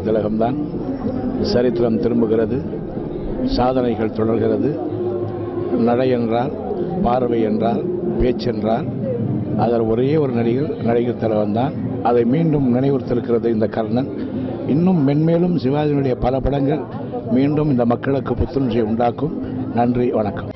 திலகம்தான். சரித்திரம் திரும்புகிறது, சாதனைகள் தொடர்கிறது. நடை என்றால், பார்வை என்றால், பேச்சென்றால் அதில் ஒரே ஒரு நடிகர் திலகம்தான். அதை மீண்டும் நினைவுறுத்திருக்கிறது இந்த கர்ணன். இன்னும் மென்மேலும் சிவாஜியினுடைய பல படங்கள் மீண்டும் இந்த மக்களுக்கு புத்துணர்ச்சியை உண்டாக்கும். நன்றி, வணக்கம்.